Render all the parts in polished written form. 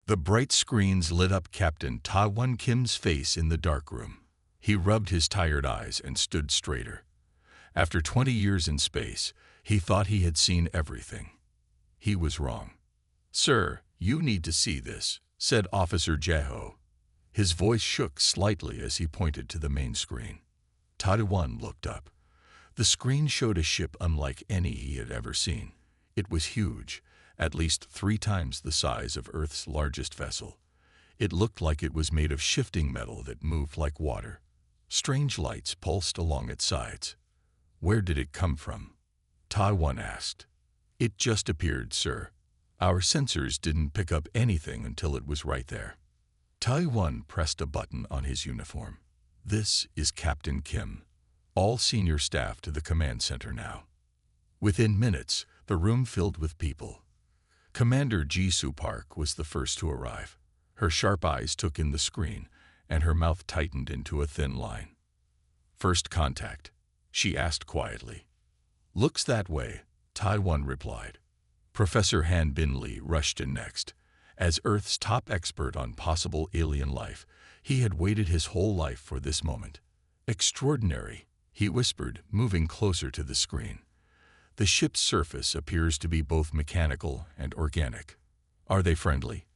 The bright screens lit up Captain Ta-Won Kim's face in the dark room. He rubbed his tired eyes and stood straighter. After 20 years in space, he thought he had seen everything. He was wrong. "Sir, you need to see this," said Officer Jeho. His voice shook slightly as he pointed to the main screen. Ta-Won looked up. The screen showed a ship unlike any he had ever seen. It was huge, at least 3 times the size of Earth's largest vessel. It looked like it was made of shifting metal that moved like water. Strange lights pulsed along its sides. "Where did it come from?" Ta-Won asked. "It just appeared, sir. Our sensors didn't pick up anything until it was right there." Ta-Won pressed a button on his uniform. "This is Captain Kim. All senior staff to the command center now." Within minutes, the room filled with people. Commander Jisoo Park was the first to arrive. Her sharp eyes took in the screen, and her mouth tightened into a thin line. "First contact?" she asked quietly. "Looks that way," Ta-Won replied. Professor Han Bin Lee rushed in next. As Earth's top expert on possible alien life, he had waited his whole life for this moment. "Extraordinary," he whispered, moving closer to the screen. "The ship's surface appears to be both mechanical and organic." "Are they friendly?"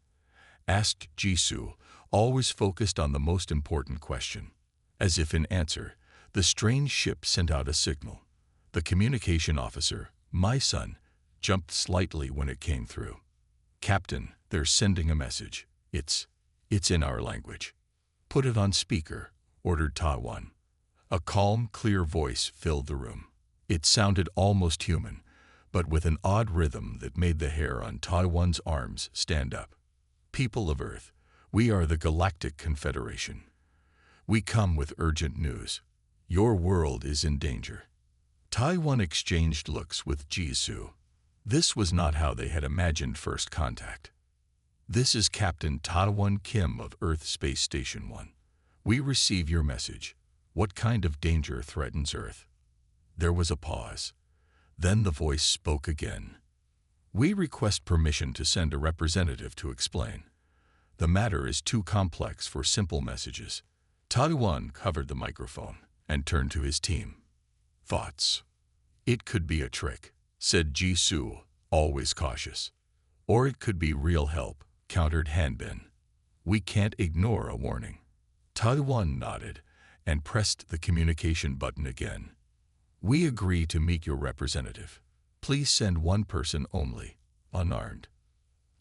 asked Jisoo, always focused on the most important question. As if in answer, the strange ship sent out a signal. The communication officer, my son, jumped slightly when it came through. "Captain, they're sending a message. It's in our language." "Put it on speaker," ordered Ta-Won. A calm, clear voice filled the room. It sounded almost human, but with an odd rhythm that made the hair on Ta-Won's arms stand up. "People of Earth, we are the Galactic Confederation. We come with urgent news. Your world is in danger." Ta-Won exchanged looks with Jisoo. This was not how they had imagined first contact. "This is Captain Ta-Won Kim of Earth Space Station 1. We receive your message. What kind of danger threatens Earth?" There was a pause. Then the voice spoke again. "We request permission to send a representative to explain. The matter is too complex for simple messages." Ta-Won covered the microphone and turned to his team. "Thoughts?" "It could be a trick," said Jisoo, always cautious. "Or it could be real help," countered Hanbin. "We can't ignore a warning." Ta-Won nodded and pressed the communication button again. "We agree to meet your representative. Please send one person only, unarmed."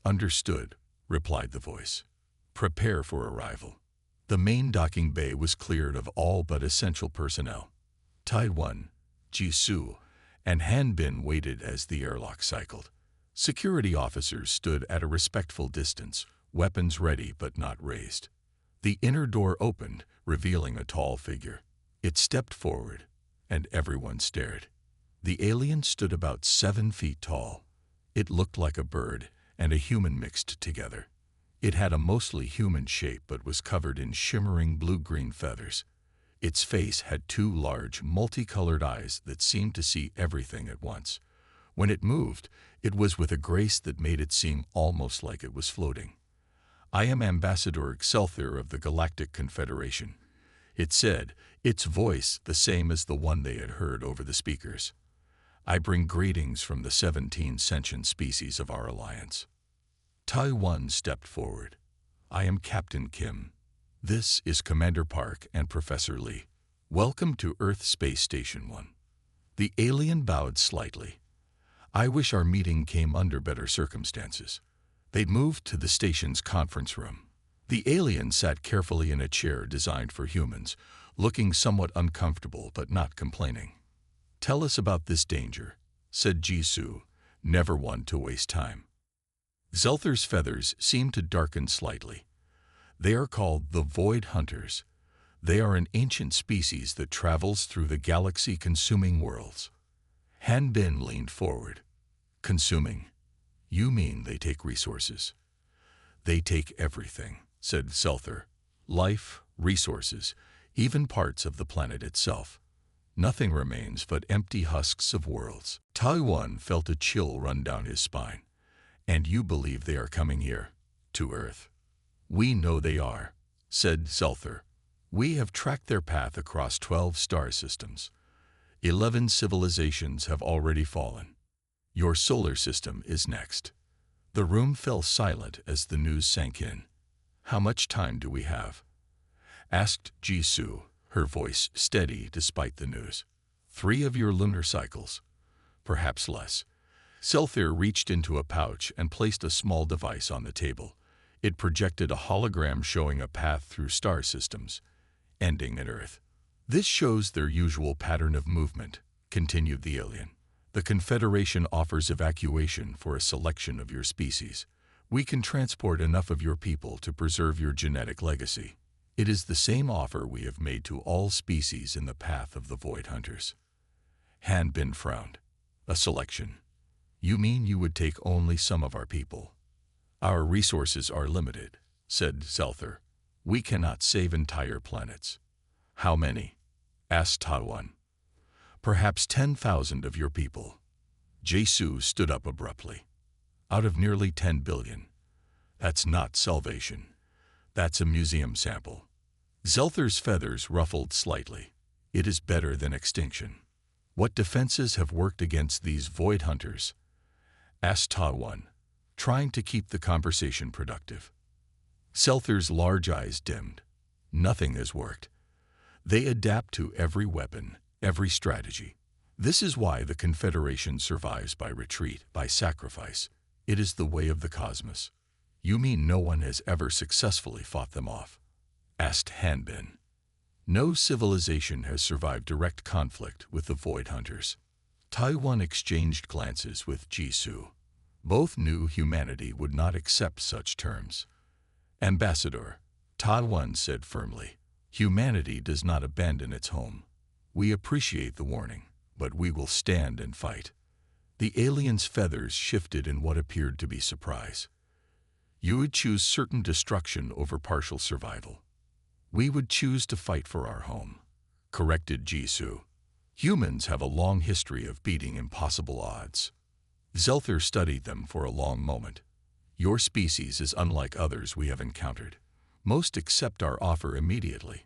"Understood," replied the voice. "Prepare for arrival." The main docking bay was cleared of all but essential personnel. Ta-Won, Jisoo, and Hanbin waited as the airlock cycled. Security officers stood at a respectful distance, weapons ready but not raised. The inner door opened, revealing a tall figure. It stepped forward, and everyone stared. The alien stood about 7 feet tall. It looked like a bird and a human mixed together. It had a mostly human shape but was covered in shimmering blue-green feathers. Its face had 2 large, multicolored eyes that seemed to see everything at once. When it moved, it was with a grace that made it seem almost like it was floating. "I am Ambassador Excelsior of the Galactic Confederation," it said, its voice the same as the one they had heard over the speakers. "I bring greetings from the 17 sentient species of our alliance." Ta-Won stepped forward. "I am Captain Kim. This is Commander Park and Professor Lee. Welcome to Earth Space Station 1. The alien bowed slightly. "I wish our meeting came under better circumstances." They moved to the station's conference room. The alien sat carefully in a chair designed for humans, looking somewhat uncomfortable but not complaining. "Tell us about this danger," said Jisoo, never one to waste time. Zelther's feathers seemed to darken slightly. "They are called the Void Hunters. They are an ancient species that travels through the galaxy consuming worlds." Hanbin leaned forward. "Consuming? You mean they take resources?" "They take everything," said Zelther. "Life, resources, even parts of the planet itself. Nothing remains but empty husks of worlds." Ta-Won felt a chill run down his spine. "And you believe they are coming here?" To Earth. We know they are, said Sulthur. We have tracked their path across 12 star systems. 11 civilizations have already fallen. Your solar system is next. The room fell silent as the news sank in. How much time do we have? Asked Jisoo, her voice steady despite the news. 3 of your lunar cycles. Perhaps less. Sulthur reached into a pouch and placed a small device on the table. It projected a hologram showing a path through star systems, ending at Earth. This shows their usual pattern of movement, continued the alien. The Confederation offers evacuation for a selection of your species. We can transport enough of your people to preserve your genetic legacy. It is the same offer we have made to all species in the path of the Void Hunters. Han Bin frowned. A selection. You mean you would take only some of our people? Our resources are limited, said Sulthur. We cannot save entire planets. How many? Asked Taiwan. Perhaps 10,000 of your people. Jisoo stood up abruptly. Out of nearly 10 billion. That's not salvation. That's a museum sample. Sulthur's feathers ruffled slightly. It is better than extinction. What defenses have worked against these void hunters? Asked Taiwan, trying to keep the conversation productive. Sulthur's large eyes dimmed. Nothing has worked. They adapt to every weapon, every strategy. This is why the Confederation survives by retreat, by sacrifice. It is the way of the cosmos. You mean no one has ever successfully fought them off? Asked Han Bin. No civilization has survived direct conflict with the Void Hunters. Taiwan exchanged glances with Jisoo. Both knew humanity would not accept such terms. Ambassador, Taiwan said firmly, humanity does not abandon its home. We appreciate the warning, but we will stand and fight. The alien's feathers shifted in what appeared to be surprise. You would choose certain destruction over partial survival. We would choose to fight for our home, corrected Jisoo. Humans have a long history of beating impossible odds. Sulthur studied them for a long moment. Your species is unlike others we have encountered. Most accept our offer immediately.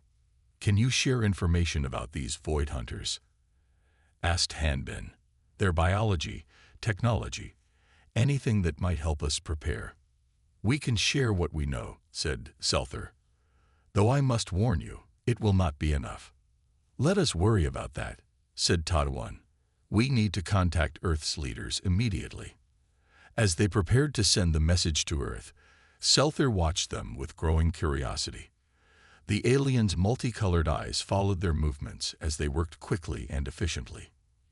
Can you share information about these void hunters? Asked Han Bin. Their biology, technology, anything that might help us prepare. We can share what we know, said Sulthur. Though I must warn you, it will not be enough. Let us worry about that, said Taiwan. We need to contact Earth's leaders immediately. As they prepared to send the message to Earth, Sulthur watched them with growing curiosity. The aliens' multicolored eyes followed their movements as they worked quickly and efficiently.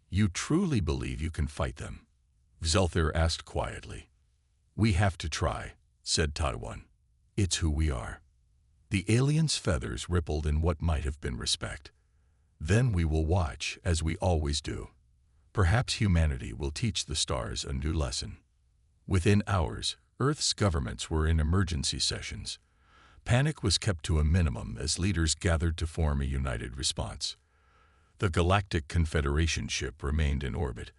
You truly believe you can fight them? Sulthur asked quietly. We have to try, said Taiwan. It's who we are. The alien's feathers rippled in what might have been respect. Then we will watch, as we always do. Perhaps humanity will teach the stars a new lesson. Within hours, Earth's governments were in emergency sessions. Panic was kept to a minimum as leaders gathered to form a united response. The Galactic Confederation ship remained in orbit,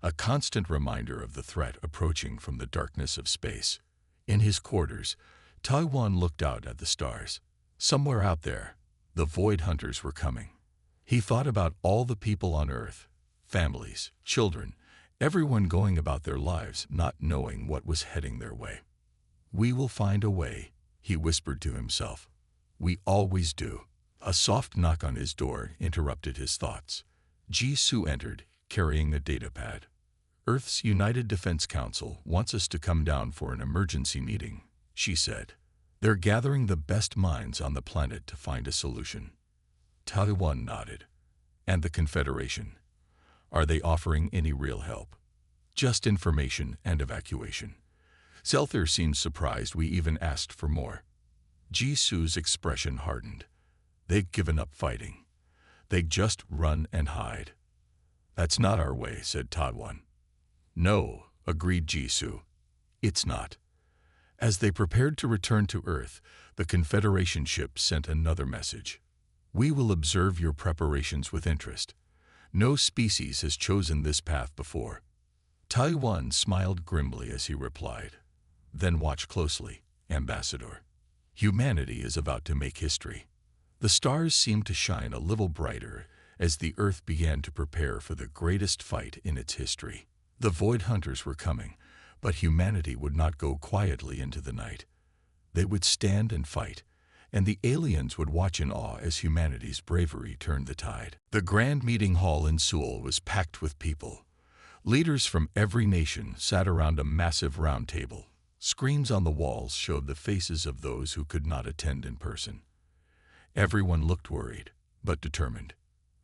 a constant reminder of the threat approaching from the darkness of space. In his quarters, Taiwan looked out at the stars. Somewhere out there, the Void Hunters were coming. He thought about all the people on Earth, families, children, everyone going about their lives not knowing what was heading their way. We will find a way, he whispered to himself. We always do. A soft knock on his door interrupted his thoughts. Jisoo entered, carrying a datapad. Earth's United Defense Council wants us to come down for an emergency meeting, she said. They're gathering the best minds on the planet to find a solution. Taiwan nodded. And the Confederation? Are they offering any real help? Just information and evacuation. Sulthur seemed surprised we even asked for more. Jisoo's expression hardened. They've given up fighting. They just run and hide. That's not our way, said Taiwan. No, agreed Jisoo. It's not. As they prepared to return to Earth, the Confederation ship sent another message. We will observe your preparations with interest. No species has chosen this path before. Taiwan smiled grimly as he replied. Then watch closely. Ambassador. Humanity is about to make history. The stars seemed to shine a little brighter as the Earth began to prepare for the greatest fight in its history. The Void Hunters were coming, but humanity would not go quietly into the night. They would stand and fight, and the aliens would watch in awe as humanity's bravery turned the tide. The grand meeting hall in Seoul was packed with people. Leaders from every nation sat around a massive round table. Screens on the walls showed the faces of those who could not attend in person. Everyone looked worried, but determined.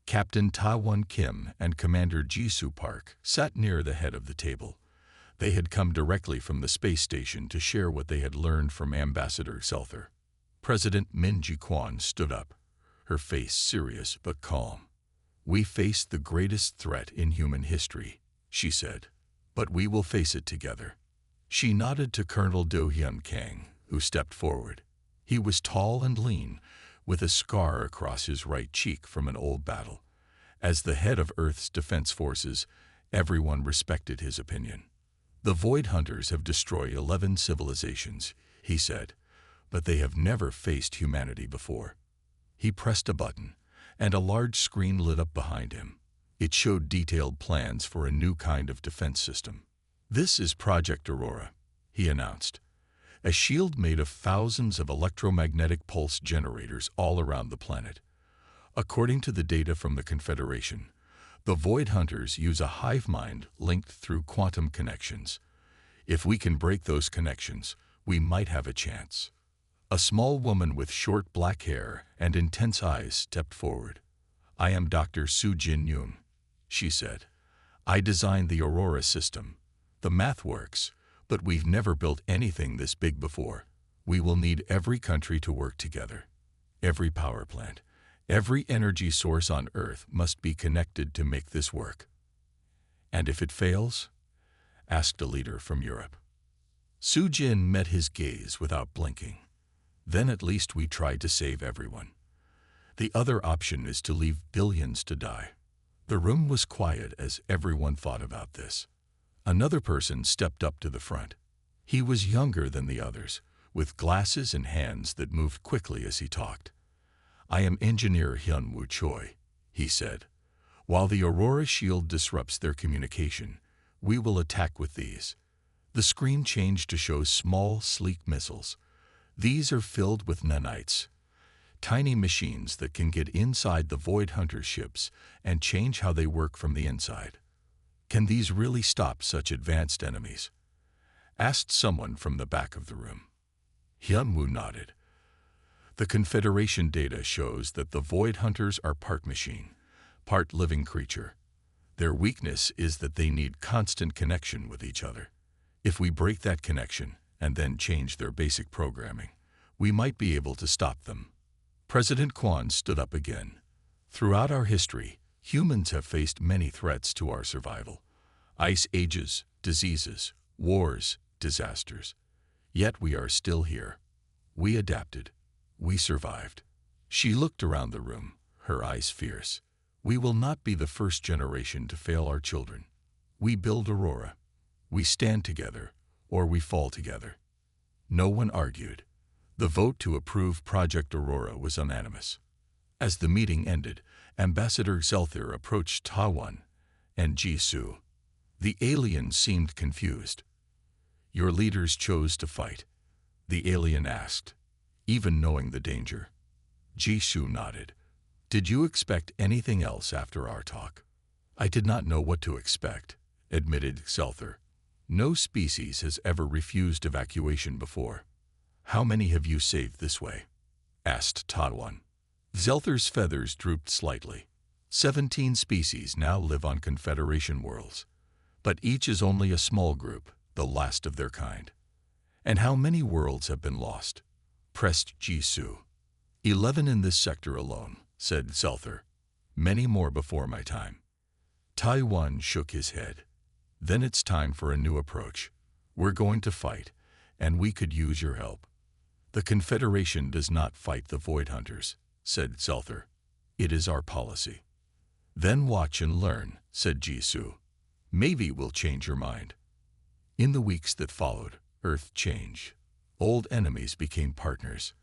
Captain Ta-won Kim and Commander Ji-soo Park sat near the head of the table. They had come directly from the space station to share what they had learned from Ambassador Selther. President Min Ji-kwon stood up, her face serious but calm. "We face the greatest threat in human history," she said, "but we will face it together." She nodded to Colonel Do-hyun Kang, who stepped forward. He was tall and lean, with a scar across his right cheek from an old battle. As the head of Earth's defense forces, everyone respected his opinion. "The Void Hunters have destroyed 11 civilizations," he said, "but they have never faced humanity before." He pressed a button, and a large screen lit up behind him. It showed detailed plans for a new kind of defense system. "This is Project Aurora," he announced, a shield made of thousands of electromagnetic pulse generators all around the planet. According to the data from the Confederation, the Void Hunters use a hive mind linked through quantum connections. If we can break those connections, we might have a chance. A small woman with short black hair and intense eyes stepped forward. "I am Dr. Soo Jin-yoon," she said. "I designed the Aurora system. The math works, but we've never built anything this big before. We will need every country to work together. Every power plant, every energy source on Earth must be connected to make this work." "And if it fails?" asked a leader from Europe. Soo Jin met his gaze without blinking. "Then at least we tried to save everyone. The other option is to leave billions to die." The room was quiet as everyone thought about this. Another person stepped up to the front. He was younger than the others, with glasses and hands that moved quickly as he talked. "I am Engineer Hyun-woo Choi," he said. "While the Aurora shield disrupts their communication, we will attack with these." The screen changed to show small, sleek missiles. These are filled with nanites, tiny machines that can get inside the Void Hunter ships and change how they work from the inside. "Can these really stop such advanced enemies?" asked someone from the back of the room. Hyun-woo nodded. "The Confederation data shows that the Void Hunters are part machine, part living creature. Their weakness is that they need constant connection with each other. If we break that connection and then change their basic programming, we might be able to stop them." President Kwon stood up again. "Throughout our history, humans have faced many threats to our survival. Ice ages, diseases, wars, disasters. Yet we are still here. We adapted. We survived." She looked around the room, her eyes fierce. "We will not be the first generation to fail our children. We build Aurora. We stand together, or we fall together." No one argued. The vote to approve Project Aurora was unanimous. As the meeting ended, Ambassador Selther approached Ta-won and Ji-soo. The alien seemed confused. "Your leaders chose to fight?" the alien asked, "even knowing the danger." Ji-soo nodded. "Did you expect anything else after our talk?" "I did not know what to expect," admitted Selther. "No species has ever refused evacuation before." "How many have you saved this way?" asked Ta-won. Selther's feathers drooped slightly. 17 species now live on Confederation worlds, but each is only a small group, the last of their kind. "And how many worlds have been lost?" pressed Ji-soo. 11 in this sector alone," said Selther. "Many more before my time." Tai-won shook his head. "Then it's time for a new approach. We're going to fight, and we could use your help." "The Confederation does not fight the Void Hunters," said Selther. "It is our policy." "Then watch and learn," said Ji-soo. "Maybe we'll change your mind." In the weeks that followed, Earth changed. Old enemies became partners.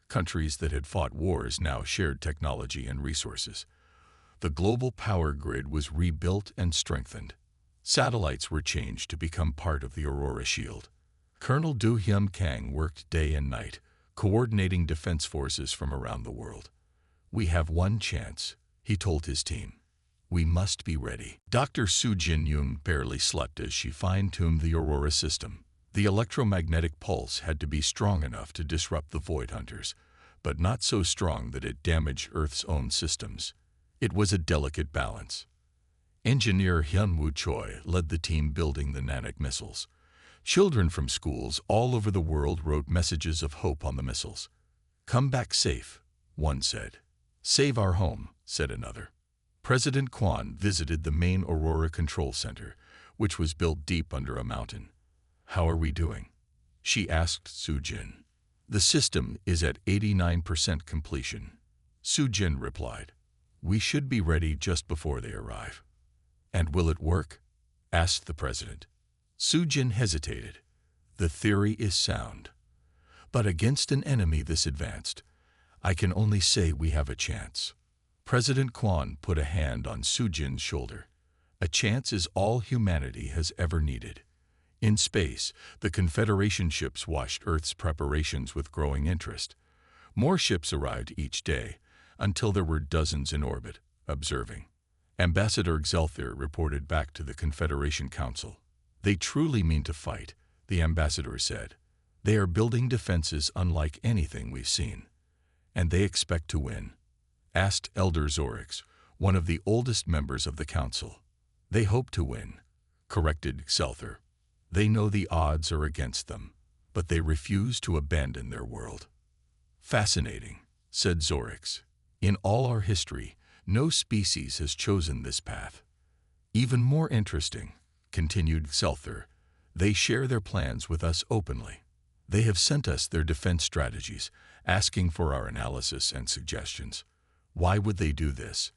Countries that had fought wars now shared technology and resources. The global power grid was rebuilt and strengthened. Satellites were changed to become part of the Aurora Shield. Colonel Du Hyun Kang worked day and night, coordinating defense forces from around the world. "We have one chance," he told his team. "We must be ready." Dr. Su Jin-yoon barely slept as she fine-tuned the Aurora system. The electromagnetic pulse had to be strong enough to disrupt the Void Hunters, but not so strong that it damaged Earth's own systems. It was a delicate balance. Engineer Hyun-woo Choi led the team building the nanic missiles. Children from schools all over the world wrote messages of hope on the missiles. "Come back safe," one said. "Save our home," said another. President Kwon visited the main Aurora Control Center, which was built deep under a mountain. "How are we doing?" she asked Soo-jin. "The system is at 89% completion," Soo-jin replied. "We should be ready just before they arrive." "And will it work?" asked the president. Soo-jin hesitated. "The theory is sound. But against an enemy this advanced, I can only say we have a chance." President Kwon put a hand on Soo-jin's shoulder. "A chance is all humanity has ever needed." In space, the Confederation ships watched Earth's preparations with growing interest. More ships arrived each day, until there were dozens in orbit, observing. Ambassador Xelther reported back to the Confederation Council. "They truly mean to fight," the ambassador said. "They are building defenses unlike anything we've seen." "And they expect to win?" asked Elder Zorix, one of the oldest members of the council. "They hope to win," corrected Xelther. "They know the odds are against them, but they refuse to abandon their world." "Fascinating," said Zorix. "In all our history, no species has chosen this path." "Even more interesting," continued Xelther, "they share their plans with us openly. They have sent us their defense strategies, asking for our analysis and suggestions." "Why would they do this?"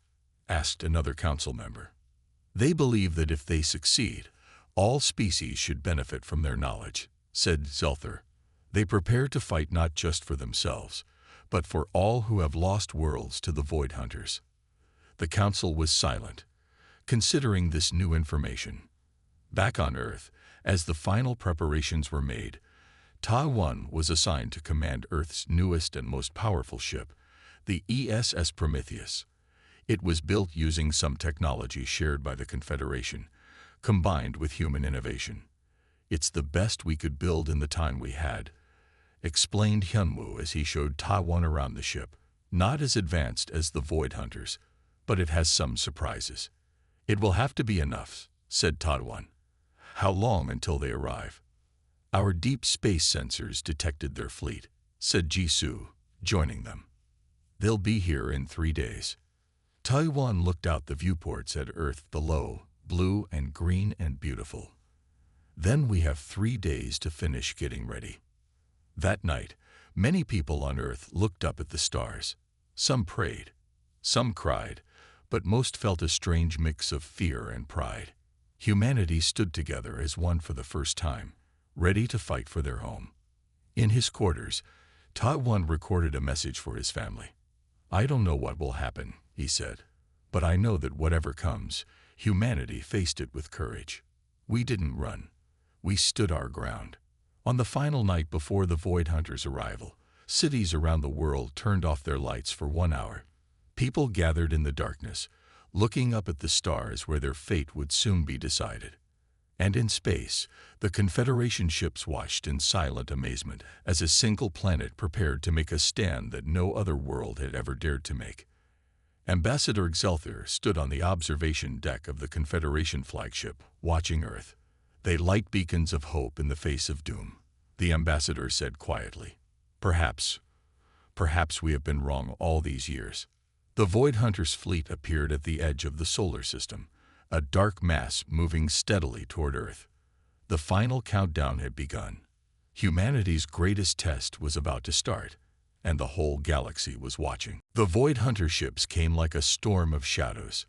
asked another council member. "They believe that if they succeed, all species should benefit from their knowledge," said Xelther. "They prepare to fight not just for themselves, but for all who have lost worlds to the Void Hunters." The council was silent, considering this new information. Back on Earth, as the final preparations were made, Ta-1 was assigned to command Earth's newest and most powerful ship, the ESS Prometheus. It was built using some technology shared by the Confederation, combined with human innovation. "It's the best we could build in the time we had," explained Hyunwoo as he showed Ta-1 around the ship. "Not as advanced as the Void Hunters, but it has some surprises." "It will have to be enough," said Ta-1. "How long until they arrive?" "Our deep space sensors detected their fleet," said Jisoo, joining them. "They'll be here in 3 days." Ta-1 looked out the viewports at Earth below, blue and green and beautiful. "Then we have 3 days to finish getting ready." That night, many people on Earth looked up at the stars. Some prayed, some cried, but most felt a strange mix of fear and pride. Humanity stood together as one for the first time, ready to fight for their home. In his quarters, Ta-1 recorded a message for his family. "I don't know what will happen," he said, "but I know that whatever comes, humanity faced it with courage. We didn't run. We stood our ground." On the final night before the Void Hunters' arrival, cities around the world turned off their lights for 1 hour. People gathered in the darkness, looking up at the stars where their fate would soon be decided. And in space, the Confederation ships watched in silent amazement as a single planet prepared to make a stand that no other world had ever dared to make. Ambassador Xelther stood on the observation deck of the Confederation flagship, watching Earth. "They light beacons of hope in the face of doom," the ambassador said quietly. Perhaps we have been wrong all these years." The Void Hunters' fleet appeared at the edge of the solar system, a dark mass moving steadily toward Earth. The final countdown had begun. Humanity's greatest test was about to start, and the whole galaxy was watching. The Void Hunter ships came like a storm of shadows.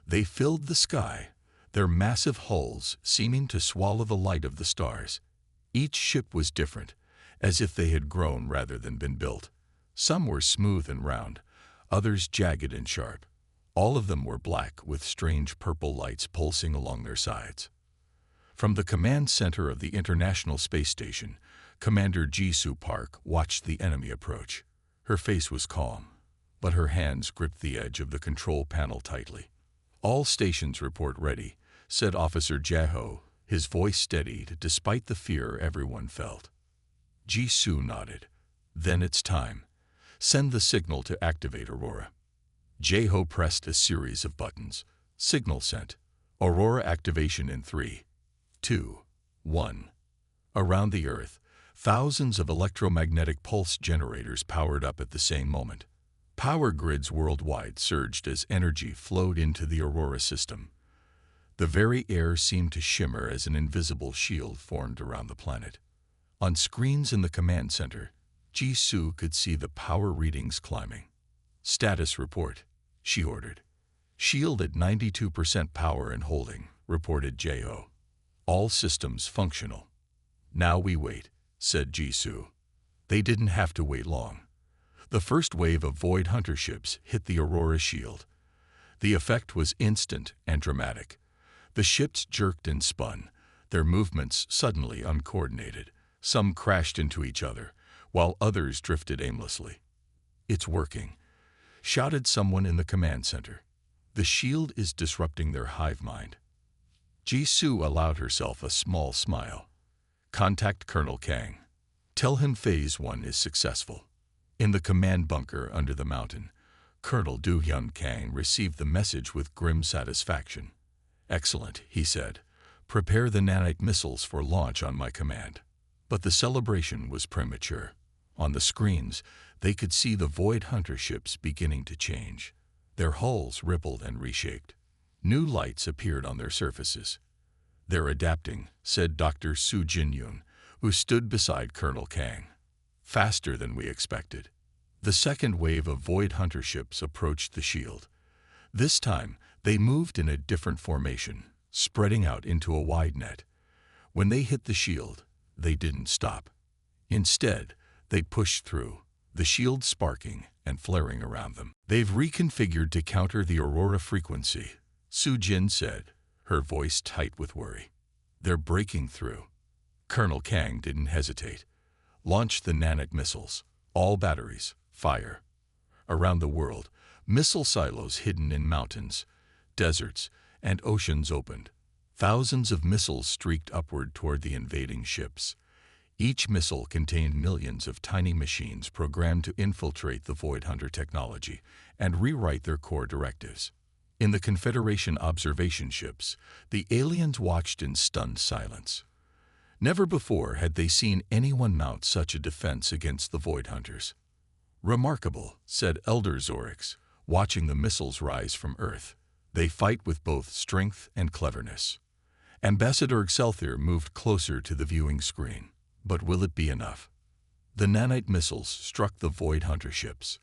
They filled the sky, their massive hulls seeming to swallow the light of the stars. Each ship was different, as if they had grown rather than been built. Some were smooth and round, others jagged and sharp. All of them were black with strange purple lights pulsing along their sides. From the command center of the International Space Station, Commander Jisoo Park watched the enemy approach. Her face was calm, but her hands gripped the edge of the control panel tightly. "All stations report ready," said Officer Jaho, his voice steadied despite the fear everyone felt. Jisoo nodded. "Then it's time. Send the signal to activate Aurora." Jaho pressed a series of buttons. Signal sent. Aurora activation in 3, 2, 1. Around the Earth, thousands of electromagnetic pulse generators powered up at the same moment. Power grids worldwide surged as energy flowed into the Aurora system. The very air seemed to shimmer as an invisible shield formed around the planet. On screens in the command center, Jisoo could see the power readings climbing. "Status report," she ordered. "Shield at 92% power and holding," reported Jaho. "All systems functional." "Now we wait," said Jisoo. They didn't have to wait long. The first wave of Void Hunter ships hit the Aurora shield. The effect was instant and dramatic. The ships jerked and spun, their movements suddenly uncoordinated. Some crashed into each other, while others drifted aimlessly. "It's working," shouted someone in the command center. "The shield is disrupting their hive mind." Jisoo allowed herself a small smile. "Contact Colonel Kang. Tell him Phase 1 is successful." In the command bunker under the mountain, Colonel Do-hyun Kang received the message with grim satisfaction. "Excellent," he said. "Prepare the nanite missiles for launch on my command." But the celebration was premature. On the screens, they could see the Void Hunter ships beginning to change. Their hulls rippled and reshaped. New lights appeared on their surfaces. "They're adapting," said Dr. Soo Jin-yoon, who stood beside Colonel Kang. "Faster than we expected." The second wave of Void Hunter ships approached the shield. This time, they moved in a different formation, spreading out into a wide net. When they hit the shield, they didn't stop. Instead, they pushed through, the shield sparking and flaring around them. "They've reconfigured to counter the Aurora frequency," Soo Jin said, her voice tight with worry. "They're breaking through." Colonel Kang didn't hesitate. "Launch the nanite missiles. All batteries, fire." Around the world, missile silos hidden in mountains, deserts, and oceans opened. Thousands of missiles streaked upward toward the invading ships. Each missile contained millions of tiny machines programmed to infiltrate the Void Hunter technology and rewrite their core directives. In the Confederation observation ships, the aliens watched in stunned silence. Never before had they seen anyone mount such a defense against the Void Hunters. "Remarkable," said Elder Zorix, watching the missiles rise from Earth. "They fight with both strength and cleverness." Ambassador Excelsior moved closer to the viewing screen. But will it be enough? The nanite missiles struck the Void Hunter ships.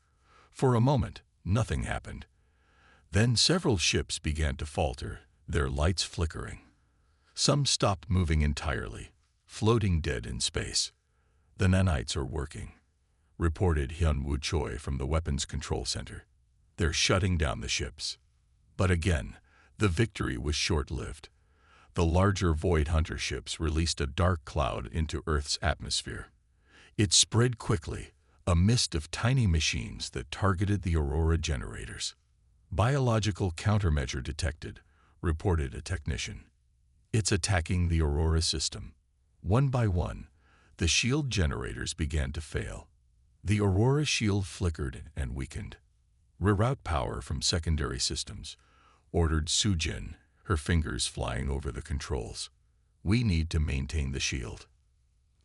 For a moment, nothing happened. Then several ships began to falter, their lights flickering. Some stopped moving entirely, floating dead in space. "The nanites are working," reported Hyun-Woo Choi from the Weapons Control Center. "They're shutting down the ships." But again, the victory was short-lived. The larger Void Hunter ships released a dark cloud into Earth's atmosphere. It spread quickly, a mist of tiny machines that targeted the Aurora generators. "Biological countermeasure detected," reported a technician. "It's attacking the Aurora system." One by one, the shield generators began to fail. The Aurora shield flickered and weakened. "Reroute power from secondary systems," ordered Soo-jin, her fingers flying over the controls. "We need to maintain the shield."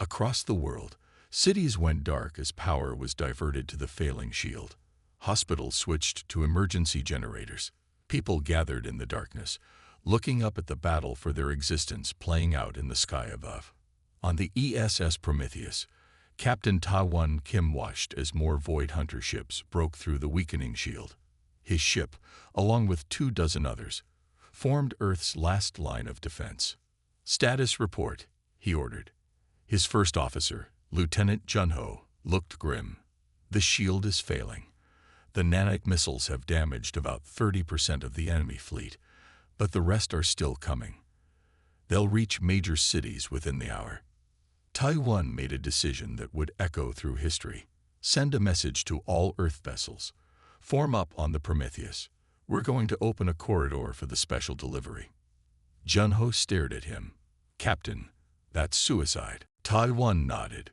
Across the world, cities went dark as power was diverted to the failing shield. Hospitals switched to emergency generators. People gathered in the darkness, looking up at the battle for their existence playing out in the sky above. On the ESS Prometheus, Captain Ta-won Kim watched as more Void Hunter ships broke through the weakening shield. His ship, along with 24 others, formed Earth's last line of defense. "Status report," he ordered. His first officer, Lieutenant Junho looked grim. The shield is failing. The nanite missiles have damaged about 30% of the enemy fleet, but the rest are still coming. They'll reach major cities within the hour. Taiwan made a decision that would echo through history. Send a message to all Earth vessels. Form up on the Prometheus. We're going to open a corridor for the special delivery. Junho stared at him. Captain, that's suicide. Taiwan nodded.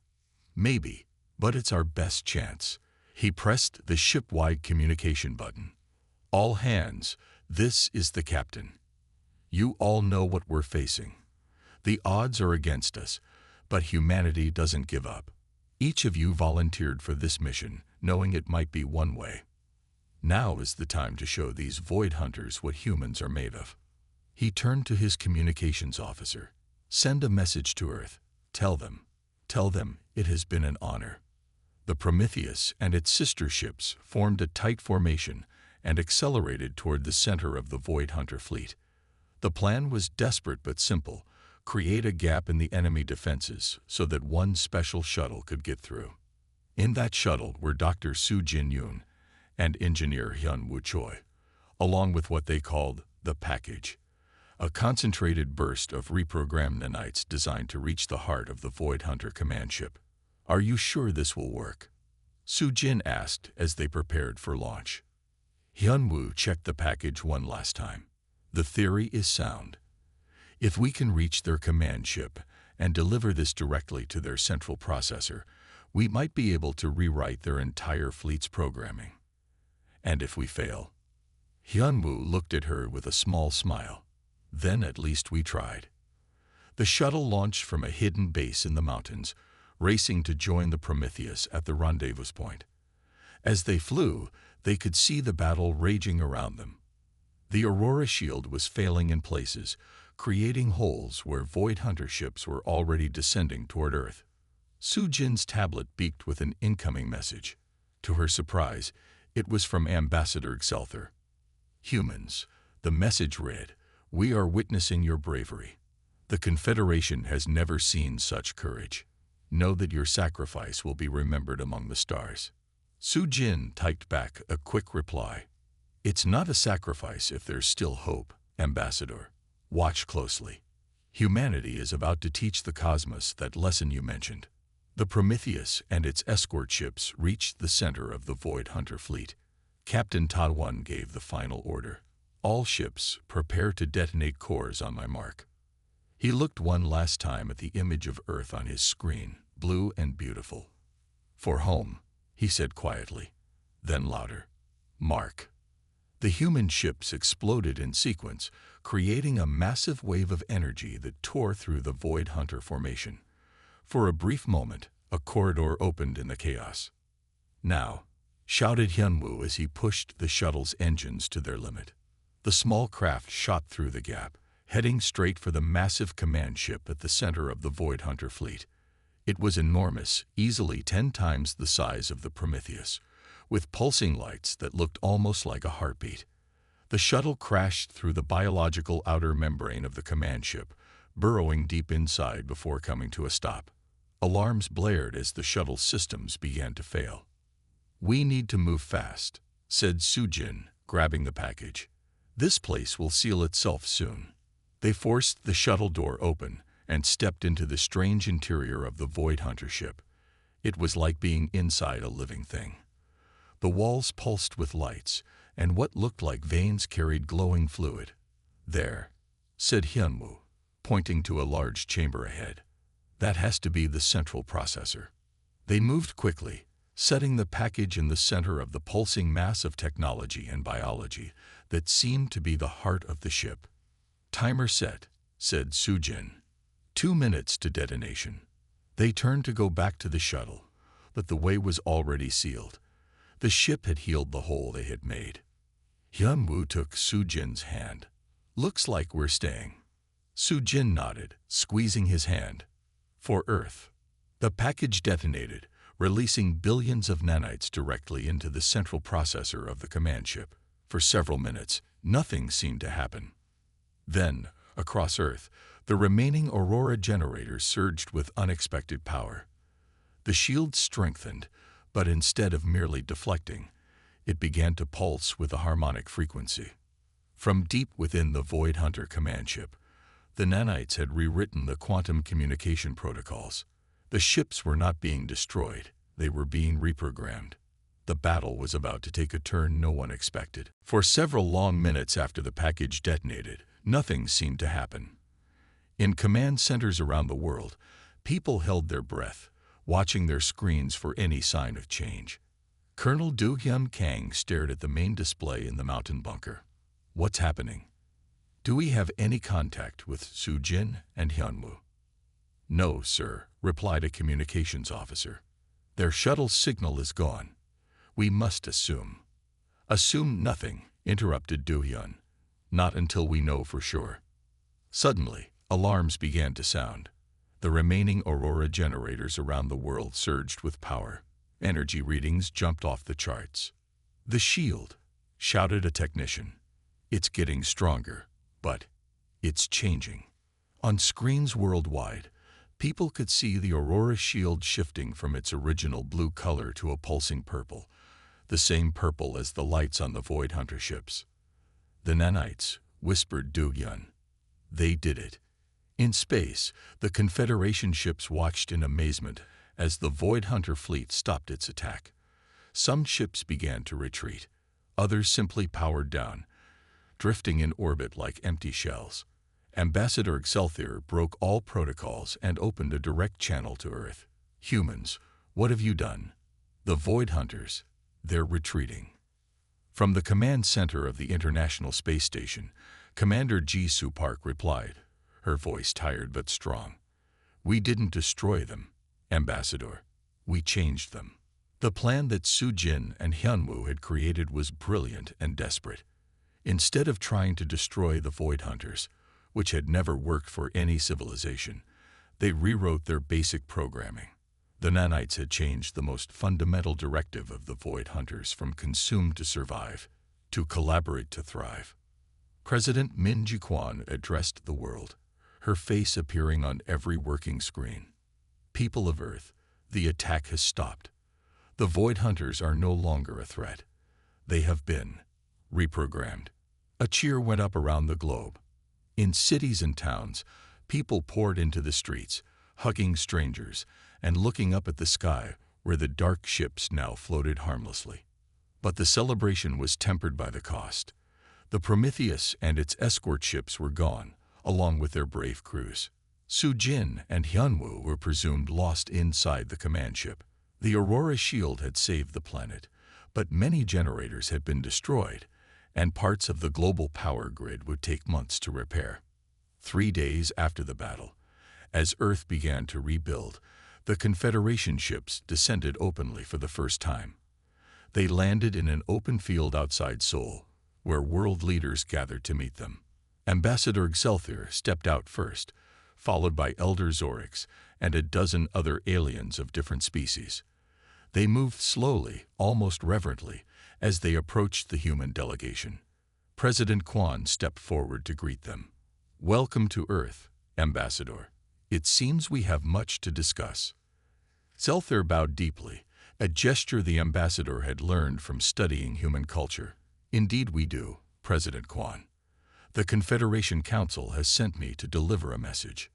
Maybe, but it's our best chance. He pressed the ship-wide communication button. All hands, this is the captain. You all know what we're facing. The odds are against us, but humanity doesn't give up. Each of you volunteered for this mission, knowing it might be one way. Now is the time to show these void hunters what humans are made of. He turned to his communications officer. Send a message to Earth. Tell them it has been an honor. The Prometheus and its sister ships formed a tight formation and accelerated toward the center of the Void Hunter fleet. The plan was desperate but simple: create a gap in the enemy defenses so that one special shuttle could get through. In that shuttle were Dr. Su Jin-yoon and Engineer Hyun-woo Choi, along with what they called the package, a concentrated burst of reprogrammed nanites designed to reach the heart of the Void Hunter command ship. Are you sure this will work? Su Jin asked as they prepared for launch. Hyun-woo checked the package one last time. The theory is sound. If we can reach their command ship and deliver this directly to their central processor, we might be able to rewrite their entire fleet's programming. And if we fail? Hyun-woo looked at her with a small smile. Then at least we tried. The shuttle launched from a hidden base in the mountains, racing to join the Prometheus at the rendezvous point. As they flew, they could see the battle raging around them. The Aurora shield was failing in places, creating holes where Void Hunter ships were already descending toward Earth. Su Jin's tablet beeped with an incoming message. To her surprise, it was from Ambassador Xelther. Humans, the message read, "We are witnessing your bravery. The Confederation has never seen such courage. Know that your sacrifice will be remembered among the stars." Su Jin typed back a quick reply. It's not a sacrifice if there's still hope, Ambassador. Watch closely. Humanity is about to teach the cosmos that lesson you mentioned. The Prometheus and its escort ships reached the center of the Void Hunter fleet. Captain Taiwan gave the final order. All ships, prepare to detonate cores on my mark. He looked one last time at the image of Earth on his screen, blue and beautiful. For home, he said quietly, then louder. Mark. The human ships exploded in sequence, creating a massive wave of energy that tore through the Void Hunter formation. For a brief moment, a corridor opened in the chaos. Now, shouted Hyun-woo as he pushed the shuttle's engines to their limit. The small craft shot through the gap, heading straight for the massive command ship at the center of the Void Hunter fleet. It was enormous, easily 10 times the size of the Prometheus, with pulsing lights that looked almost like a heartbeat. The shuttle crashed through the biological outer membrane of the command ship, burrowing deep inside before coming to a stop. Alarms blared as the shuttle's systems began to fail. We need to move fast, said Su Jin, grabbing the package. This place will seal itself soon. They forced the shuttle door open and stepped into the strange interior of the Void Hunter ship. It was like being inside a living thing. The walls pulsed with lights, and what looked like veins carried glowing fluid. There, said Hyun-woo, pointing to a large chamber ahead. That has to be the central processor. They moved quickly, setting the package in the center of the pulsing mass of technology and biology that seemed to be the heart of the ship. Timer set, said Su Jin. 2 minutes to detonation. They turned to go back to the shuttle, but the way was already sealed. The ship had healed the hole they had made. Hyun-woo took Su Jin's hand. Looks like we're staying. Su Jin nodded, squeezing his hand. For Earth. The package detonated, releasing billions of nanites directly into the central processor of the command ship. For several minutes, nothing seemed to happen. Then, across Earth, the remaining Aurora generators surged with unexpected power. The shield strengthened, but instead of merely deflecting, it began to pulse with a harmonic frequency. From deep within the Void Hunter command ship, the nanites had rewritten the quantum communication protocols. The ships were not being destroyed, they were being reprogrammed. The battle was about to take a turn no one expected. For several long minutes after the package detonated, nothing seemed to happen. In command centers around the world, people held their breath, watching their screens for any sign of change. Colonel Du Hyun Kang stared at the main display in the mountain bunker. What's happening? Do we have any contact with Su Jin and Hyunwoo? No, sir, replied a communications officer. Their shuttle signal is gone. We must assume. Assume nothing, interrupted Du Hyun. Not until we know for sure. Suddenly, alarms began to sound. The remaining Aurora generators around the world surged with power. Energy readings jumped off the charts. The shield, shouted a technician. It's getting stronger, but it's changing. On screens worldwide, people could see the Aurora shield shifting from its original blue color to a pulsing purple, the same purple as the lights on the Void Hunter ships. The nanites, whispered Du Hyun. They did it. In space, the Confederation ships watched in amazement as the Void Hunter fleet stopped its attack. Some ships began to retreat. Others simply powered down, drifting in orbit like empty shells. Ambassador Excelsior broke all protocols and opened a direct channel to Earth. Humans, what have you done? The Void Hunters, they're retreating. From the command center of the International Space Station, Commander Ji-Soo Park replied, her voice tired but strong. We didn't destroy them, Ambassador. We changed them. The plan that Su Jin and Hyunwoo had created was brilliant and desperate. Instead of trying to destroy the Void Hunters, which had never worked for any civilization, they rewrote their basic programming. The nanites had changed the most fundamental directive of the Void Hunters from consume to survive, to collaborate to thrive. President Min Ji-kwon addressed the world, her face appearing on every working screen. People of Earth, the attack has stopped. The Void Hunters are no longer a threat. They have been reprogrammed. A cheer went up around the globe. In cities and towns, people poured into the streets, hugging strangers and looking up at the sky where the dark ships now floated harmlessly. But the celebration was tempered by the cost. The Prometheus and its escort ships were gone, along with their brave crews. Su Jin and Hyunwoo were presumed lost inside the command ship. The Aurora shield had saved the planet, but many generators had been destroyed, and parts of the global power grid would take months to repair. 3 days after the battle, as Earth began to rebuild, the Confederation ships descended openly for the first time. They landed in an open field outside Seoul, where world leaders gathered to meet them. Ambassador Excelsior stepped out first, followed by Elder Zorix and a dozen other aliens of different species. They moved slowly, almost reverently, as they approached the human delegation. President Kwon stepped forward to greet them. Welcome to Earth, Ambassador. It seems we have much to discuss. Zelther bowed deeply, a gesture the ambassador had learned from studying human culture. Indeed we do, President Kwon. The Confederation Council has sent me to deliver a message.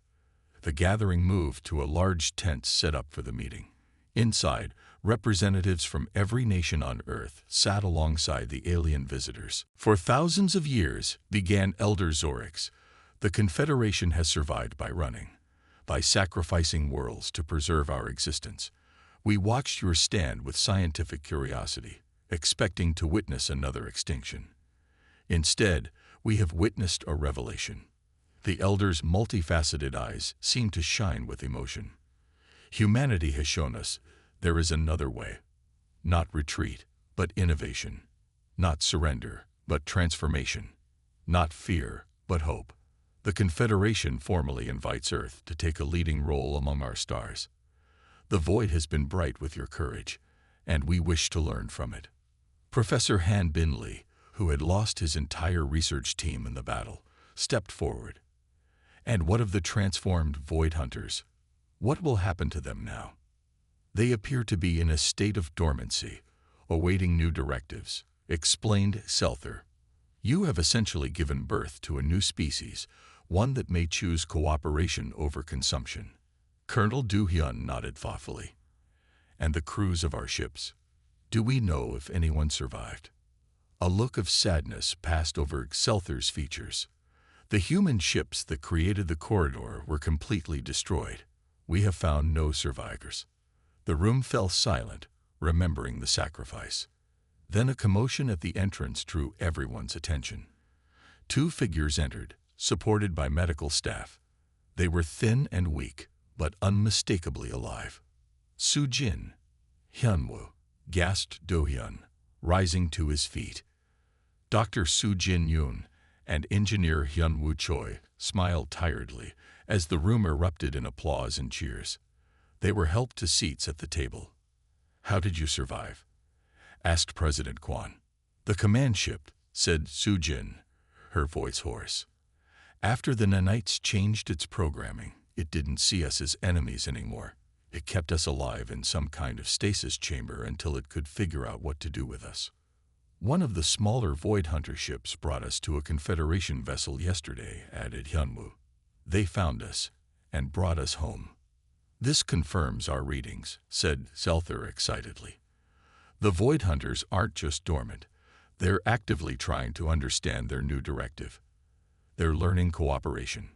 The gathering moved to a large tent set up for the meeting. Inside, representatives from every nation on Earth sat alongside the alien visitors. For thousands of years, began Elder Zorix, the Confederation has survived by running, by sacrificing worlds to preserve our existence. We watched your stand with scientific curiosity, expecting to witness another extinction. Instead, we have witnessed a revelation. The Elder's multifaceted eyes seem to shine with emotion. Humanity has shown us there is another way. Not retreat, but innovation. Not surrender, but transformation. Not fear, but hope. The Confederation formally invites Earth to take a leading role among our stars. The void has been bright with your courage, and we wish to learn from it. Professor Han Bin Lee, who had lost his entire research team in the battle, stepped forward. And what of the transformed Void Hunters? What will happen to them now? They appear to be in a state of dormancy, awaiting new directives, explained Selther. You have essentially given birth to a new species, one that may choose cooperation over consumption. Colonel Do-hyun nodded thoughtfully. And the crews of our ships? Do we know if anyone survived? A look of sadness passed over Selther's features. The human ships that created the corridor were completely destroyed. We have found no survivors. The room fell silent, remembering the sacrifice. Then a commotion at the entrance drew everyone's attention. Two figures entered, supported by medical staff. They were thin and weak, but unmistakably alive. Soo-jin, Hyunwoo, gasped Do-hyun, rising to his feet. Dr. Soo-jin-yoon and Engineer Hyunwoo Choi smiled tiredly as the room erupted in applause and cheers. They were helped to seats at the table. How did you survive? Asked President Kwon. The command ship, said Soo-jin, her voice hoarse. After the nanites changed its programming, it didn't see us as enemies anymore. It kept us alive in some kind of stasis chamber until it could figure out what to do with us. One of the smaller Void Hunter ships brought us to a Confederation vessel yesterday, added Hyunwoo. They found us and brought us home. This confirms our readings, said Selther excitedly. The Void Hunters aren't just dormant. They're actively trying to understand their new directive. They're learning cooperation.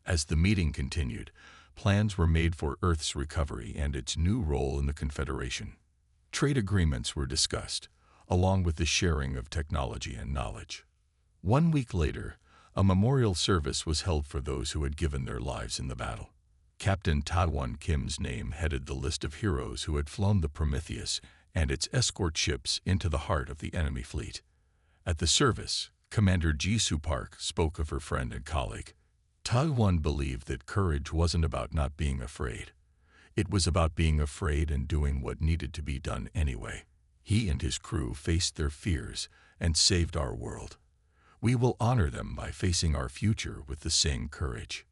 As the meeting continued, plans were made for Earth's recovery and its new role in the Confederation. Trade agreements were discussed, along with the sharing of technology and knowledge. 1 week later, a memorial service was held for those who had given their lives in the battle. Captain Ta-won Kim's name headed the list of heroes who had flown the Prometheus and its escort ships into the heart of the enemy fleet. At the service, Commander Ji-soo Park spoke of her friend and colleague. Ta-won believed that courage wasn't about not being afraid. It was about being afraid and doing what needed to be done anyway. He and his crew faced their fears and saved our world. We will honor them by facing our future with the same courage.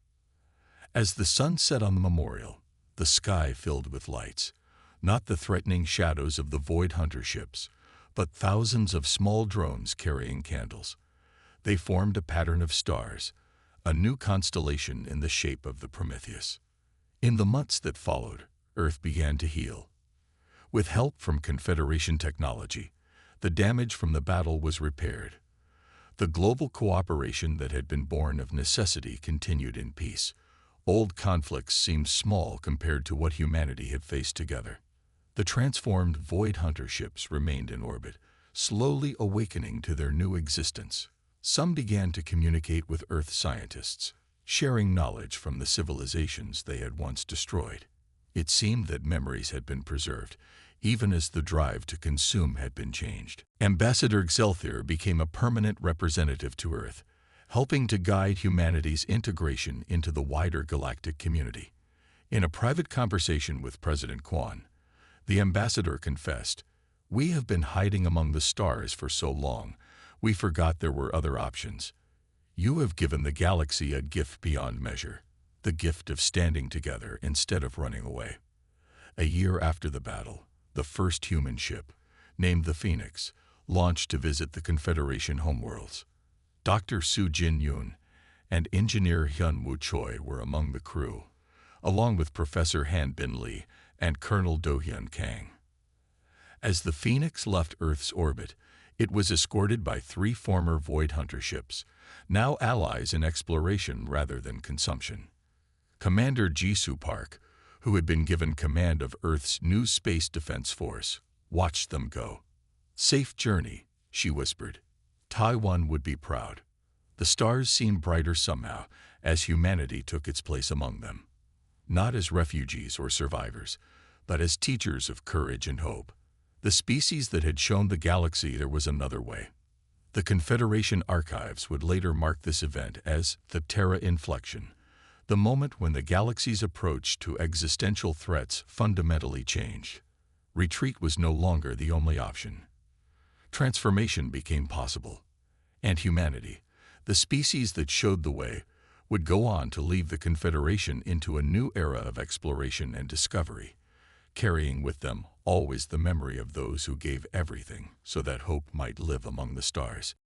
As the sun set on the memorial, the sky filled with lights, not the threatening shadows of the Void Hunter ships, but thousands of small drones carrying candles. They formed a pattern of stars, a new constellation in the shape of the Prometheus. In the months that followed, Earth began to heal. With help from Confederation technology, the damage from the battle was repaired. The global cooperation that had been born of necessity continued in peace. Old conflicts seemed small compared to what humanity had faced together. The transformed Void Hunter ships remained in orbit, slowly awakening to their new existence. Some began to communicate with Earth scientists, sharing knowledge from the civilizations they had once destroyed. It seemed that memories had been preserved, even as the drive to consume had been changed. Ambassador Xelthir became a permanent representative to Earth, helping to guide humanity's integration into the wider galactic community. In a private conversation with President Kwon, the ambassador confessed, "We have been hiding among the stars for so long, we forgot there were other options. You have given the galaxy a gift beyond measure, the gift of standing together instead of running away." A year after the battle, the first human ship, named the Phoenix, launched to visit the Confederation homeworlds. Dr. Soo-jin-yoon and Engineer Hyunwoo Choi were among the crew, along with Professor Han Bin Lee and Colonel Do-hyun Kang. As the Phoenix left Earth's orbit, it was escorted by 3 former Void Hunter ships, now allies in exploration rather than consumption. Commander Ji-soo Park, who had been given command of Earth's new space defense force, watched them go. "Safe journey," she whispered. Taiwan would be proud. The stars seemed brighter somehow as humanity took its place among them. Not as refugees or survivors, but as teachers of courage and hope. The species that had shown the galaxy there was another way. The Confederation archives would later mark this event as the Terra Inflection, the moment when the galaxy's approach to existential threats fundamentally changed. Retreat was no longer the only option. Transformation became possible, and humanity, the species that showed the way, would go on to lead the Confederation into a new era of exploration and discovery, carrying with them always the memory of those who gave everything so that hope might live among the stars.